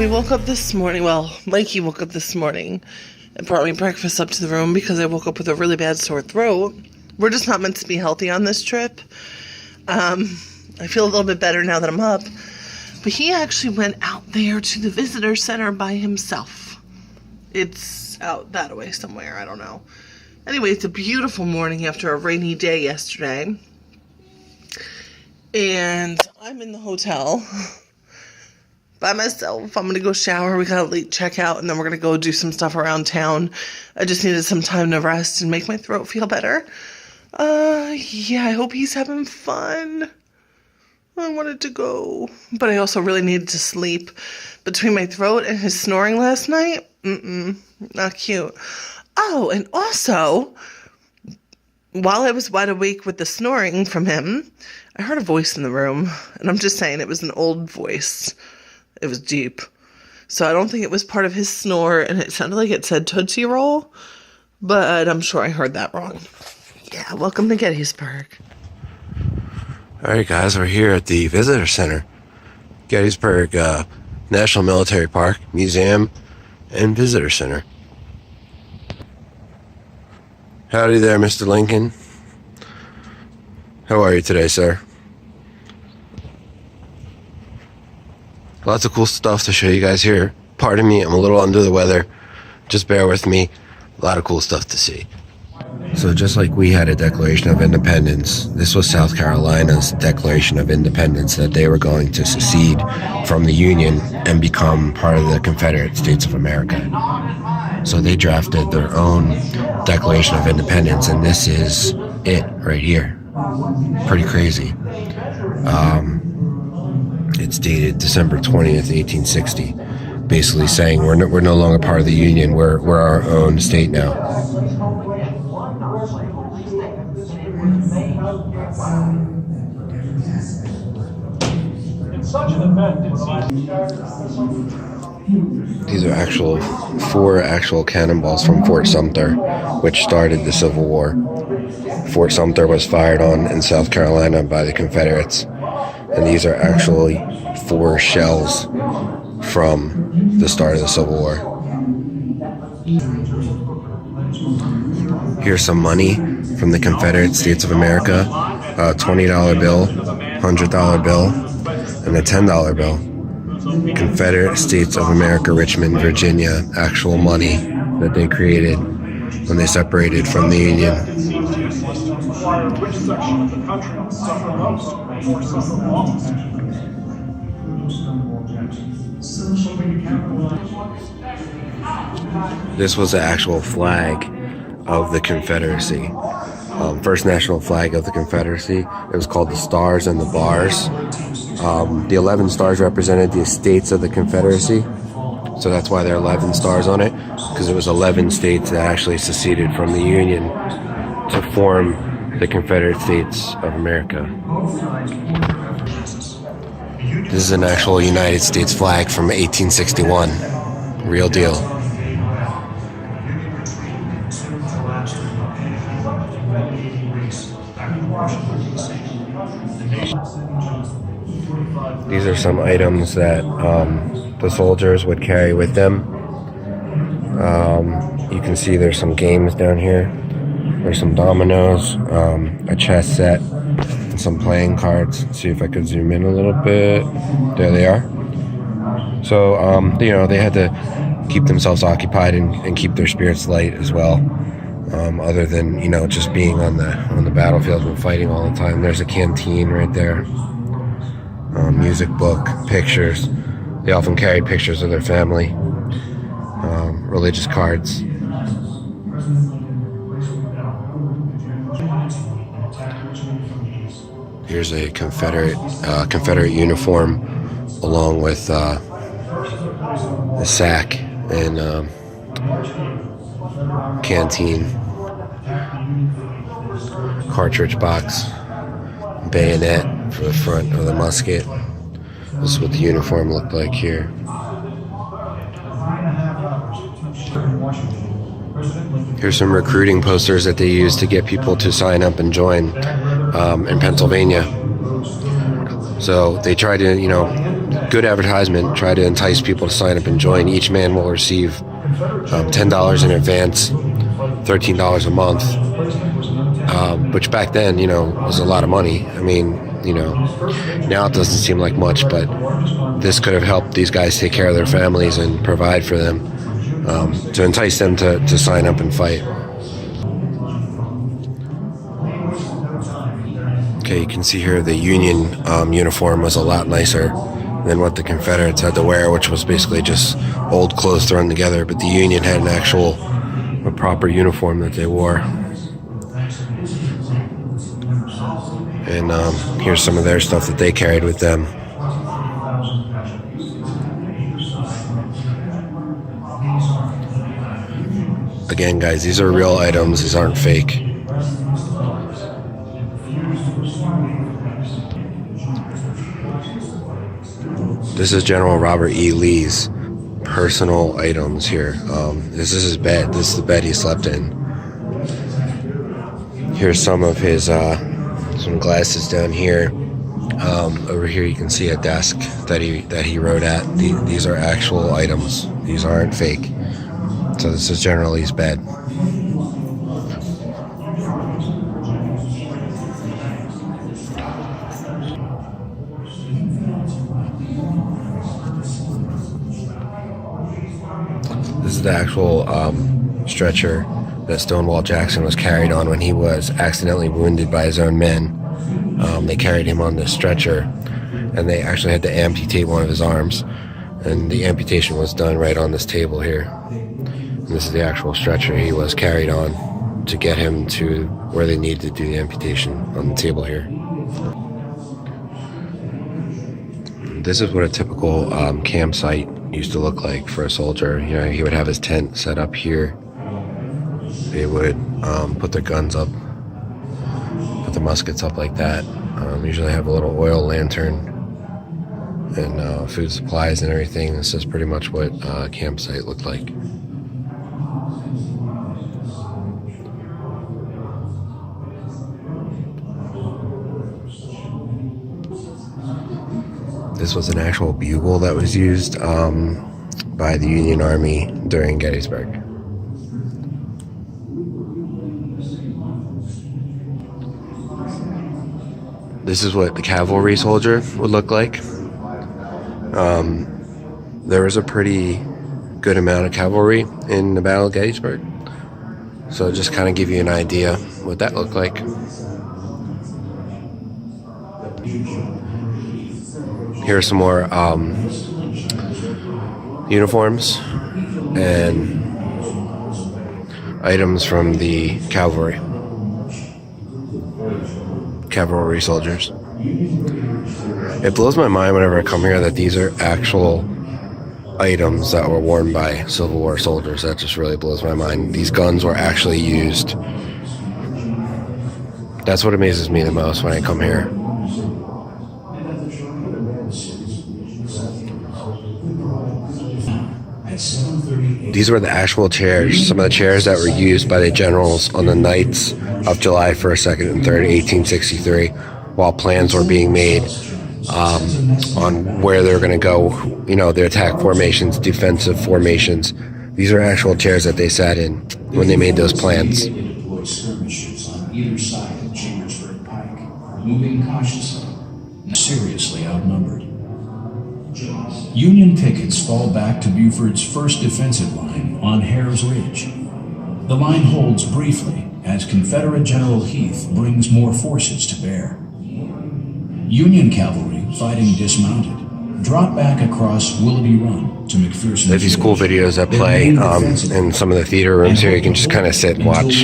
we woke up this morning. Well, Mikey woke up this morning and brought me breakfast up to the room because I woke up with a really bad sore throat. We're just not meant to be healthy on this trip. I feel a little bit better now that I'm up. But he actually went out there to the visitor center by himself. It's out that way somewhere. I don't know. Anyway, it's a beautiful morning after a rainy day yesterday. And I'm in the hotel by myself. I'm going to go shower. We got a late checkout, and then we're going to go do some stuff around town. I just needed some time to rest and make my throat feel better. Yeah, I hope he's having fun. I wanted to go, but I also really needed to sleep. Between my throat and his snoring last night, not cute. Oh, and also, while I was wide awake with the snoring from him, I heard a voice in the room, and I'm just saying it was an old voice. It was deep. So I don't think it was part of his snore, and it sounded like it said Tootsie Roll, but I'm sure I heard that wrong. Yeah, welcome to Gettysburg. Alright guys, we're here at the Visitor Center. Gettysburg National Military Park, Museum, and Visitor Center. Howdy there, Mr. Lincoln. How are you today, sir? Lots of cool stuff to show you guys here. Pardon me, I'm a little under the weather. Just bear with me. A lot of cool stuff to see. So just like we had a Declaration of Independence, this was South Carolina's Declaration of Independence, that they were going to secede from the Union and become part of the Confederate States of America. So they drafted their own Declaration of Independence, and this is it right here. Pretty crazy. It's dated December 20th, 1860, basically saying we're no longer part of the Union, we're our own state now. These are four actual cannonballs from Fort Sumter, which started the Civil War. Fort Sumter was fired on in South Carolina by the Confederates, and these are actually 4 shells from the start of the Civil War. Here's some money from the Confederate States of America, a $20 bill, $100 bill, and a $10 bill. Confederate States of America, Richmond, Virginia, actual money that they created when they separated from the Union. This was the actual flag of the Confederacy. First national flag of the Confederacy. It was called the Stars and the Bars. The 11 stars represented the states of the Confederacy. So that's why there are 11 stars on it, because it was 11 states that actually seceded from the Union to form the Confederate States of America. This is an actual United States flag from 1861. Real deal. These are some items that the soldiers would carry with them. You can see there's some games down here. There's some dominoes, a chess set, and some playing cards. Let's see if I could zoom in a little bit. There they are. So, they had to keep themselves occupied and keep their spirits light as well. Other than, just being on the battlefield and fighting all the time. There's a canteen right there. Music book, pictures. They often carried pictures of their family. Religious cards. Here's a Confederate uniform, along with a sack and canteen, cartridge box, bayonet for the front of the musket. This is what the uniform looked like here. Here's some recruiting posters that they used to get people to sign up and join in Pennsylvania. So they tried to, good advertisement. Try to entice people to sign up and join. Each man will receive $10 in advance, $13 a month, which back then, you know, was a lot of money. I mean, you know, now it doesn't seem like much, but this could have helped these guys take care of their families and provide for them, to entice them to sign up and fight. Okay, you can see here the Union uniform was a lot nicer than what the Confederates had to wear, which was basically just old clothes thrown together, but the Union had a proper uniform that they wore. And here's some of their stuff that they carried with them. Again, guys, these are real items. These aren't fake. This is General Robert E. Lee's personal items here. This is his bed. This is the bed he slept in. Here's some of his some glasses down here. Over here you can see a desk that he wrote at. These are actual items. These aren't fake. So this is General Lee's bed. This is the actual stretcher that Stonewall Jackson was carried on when he was accidentally wounded by his own men. They carried him on this stretcher, and they actually had to amputate one of his arms. And the amputation was done right on this table here. And this is the actual stretcher he was carried on to get him to where they needed to do the amputation, on the table here. This is what a typical campsite used to look like for a soldier. You know, he would have his tent set up here. They would put their guns up, put the muskets up like that. Usually have a little oil lantern and food supplies and everything. This is pretty much what a campsite looked like. This was an actual bugle that was used by the Union Army during Gettysburg. This is what the cavalry soldier would look like. There was a pretty good amount of cavalry in the Battle of Gettysburg. So just kind of give you an idea what that looked like. Here are some more uniforms and items from the cavalry soldiers. It blows my mind whenever I come here that these are actual items that were worn by Civil War soldiers. That just really blows my mind. These guns were actually used. That's what amazes me the most when I come here. These were the actual chairs, some of the chairs that were used by the generals on the nights of July 1st, 2nd, and 3rd, 1863, while plans were being made on where they were going to go, you know, their attack formations, defensive formations. These are actual chairs that they sat in when they made those plans. Moving cautiously, seriously outnumbered. Union pickets fall back to Buford's first defensive line on Hare's Ridge. The line holds briefly as Confederate General Heath brings more forces to bear. Union cavalry, fighting dismounted, drop back across Willoughby Run to McPherson. There's these cool videos that play in some of the theater rooms here. You can just kind of sit and watch.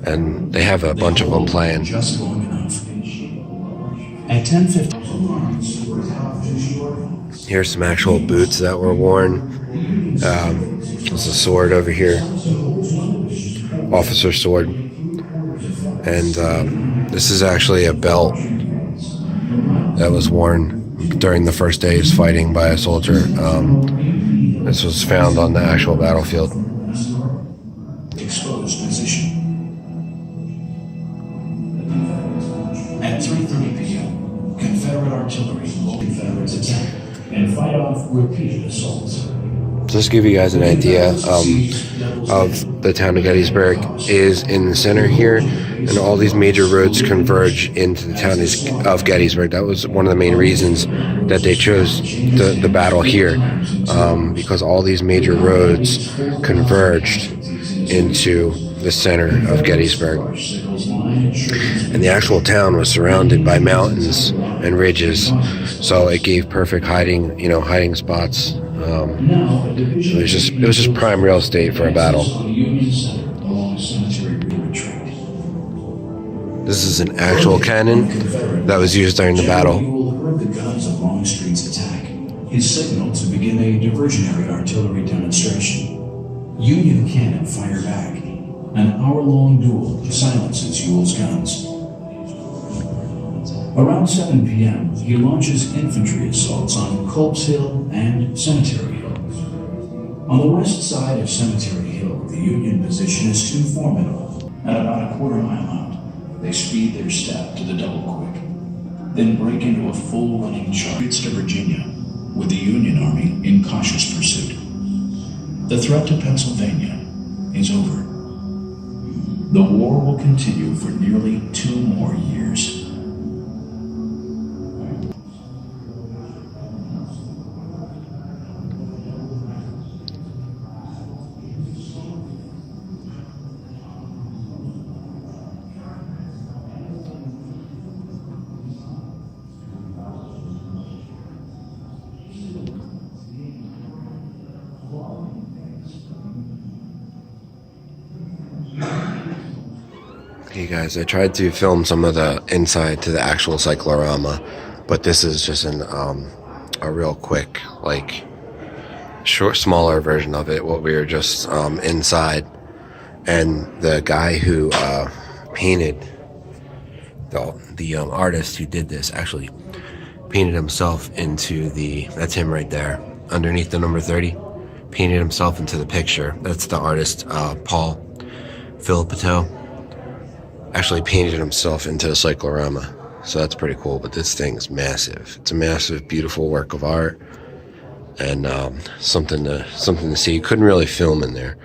And they have a bunch of them playing. Just long enough. At 10:50. Here's some actual boots that were worn. There's a sword over here, officer's sword, and this is actually a belt that was worn during the first day's fighting by a soldier. This was found on the actual battlefield. Exposed position. At 3:30 p.m., Confederate artillery, Confederates attack. repeated assaults. Just to give you guys an idea of the town of Gettysburg is in the center here, and all these major roads converge into the town of Gettysburg. That was one of the main reasons that they chose the battle here, because all these major roads converged into the center of Gettysburg. And the actual town was surrounded by mountains and ridges, so it gave perfect hiding spots. It was just prime real estate for a battle. This is an actual cannon that was used during the battle. You will heard the guns of Longstreet's attack, his signal to begin a diversionary artillery demonstration. Union cannon fire back. An hour-long duel silences Ewell's guns. Around 7 p.m., he launches infantry assaults on Culp's Hill and Cemetery Hill. On the west side of Cemetery Hill, the Union position is too formidable. At about a quarter-mile out, they speed their step to the double-quick, then break into a full-running charge to Virginia, with the Union Army in cautious pursuit. The threat to Pennsylvania is over. The war will continue for nearly 2 more years. Hey guys, I tried to film some of the inside to the actual cyclorama, but this is just a real quick, smaller version of it. What we were just inside, and the guy who painted the artist who did this actually painted himself into that's him right there underneath the number 30. Painted himself into the picture. That's the artist Paul Philippeteau. Actually painted himself into a cyclorama, so that's pretty cool. But this thing is massive. It's a massive, beautiful work of art, and something to see. You couldn't really film in there,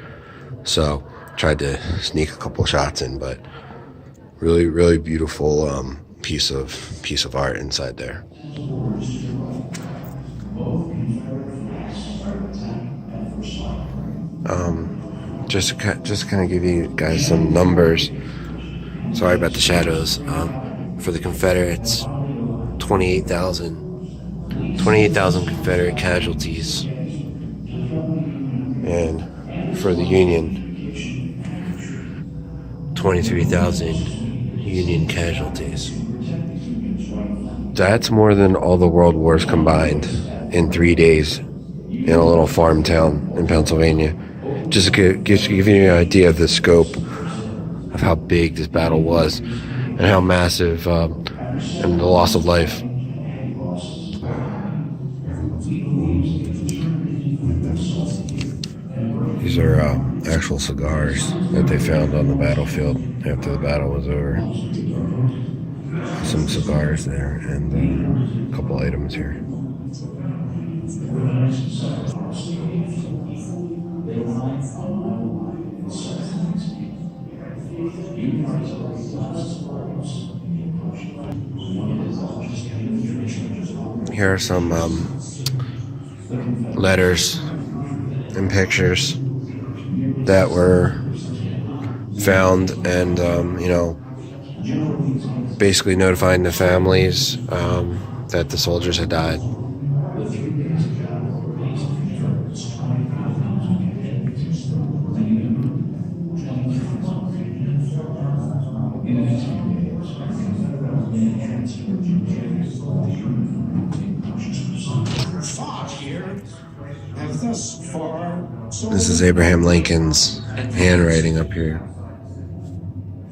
so tried to sneak a couple shots in. But really, really beautiful piece of art inside there. Just to kind of give you guys some numbers. Sorry about the shadows. For the Confederates, 28,000 Confederate casualties. And for the Union, 23,000 Union casualties. That's more than all the world wars combined in 3 days in a little farm town in Pennsylvania. Just to give you an idea of the scope of how big this battle was and how massive and the loss of life. These are actual cigars that they found on the battlefield after the battle was over. Some cigars there and a couple items here. Here are some letters and pictures that were found, and basically notifying the families that the soldiers had died. This is Abraham Lincoln's handwriting up here.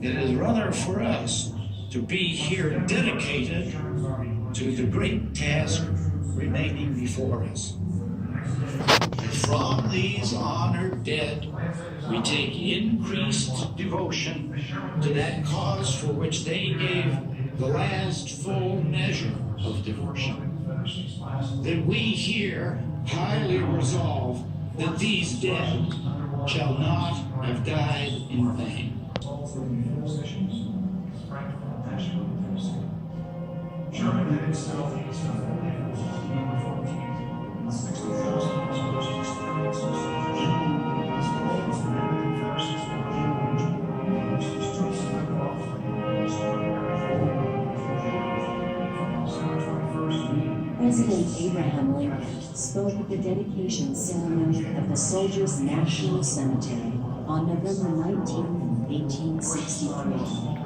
It is rather for us to be here dedicated to the great task remaining before us. From these honored dead, we take increased devotion to that cause for which they gave the last full measure of devotion. that we here highly resolve that these dead shall not have died in vain. President Abraham Lincoln spoke at the dedication ceremony of the Soldiers' National Cemetery on November 19, 1863.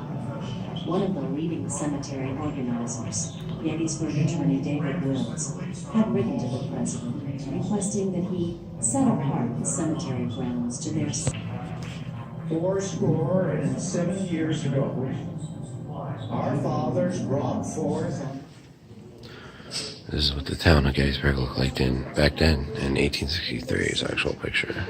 One of the leading cemetery organizers, Gettysburg attorney David Wills, had written to the president requesting that he set apart the cemetery grounds to their 87 years ago, our fathers brought forth. This is what the town of Gettysburg looked like back then in 1863's actual picture.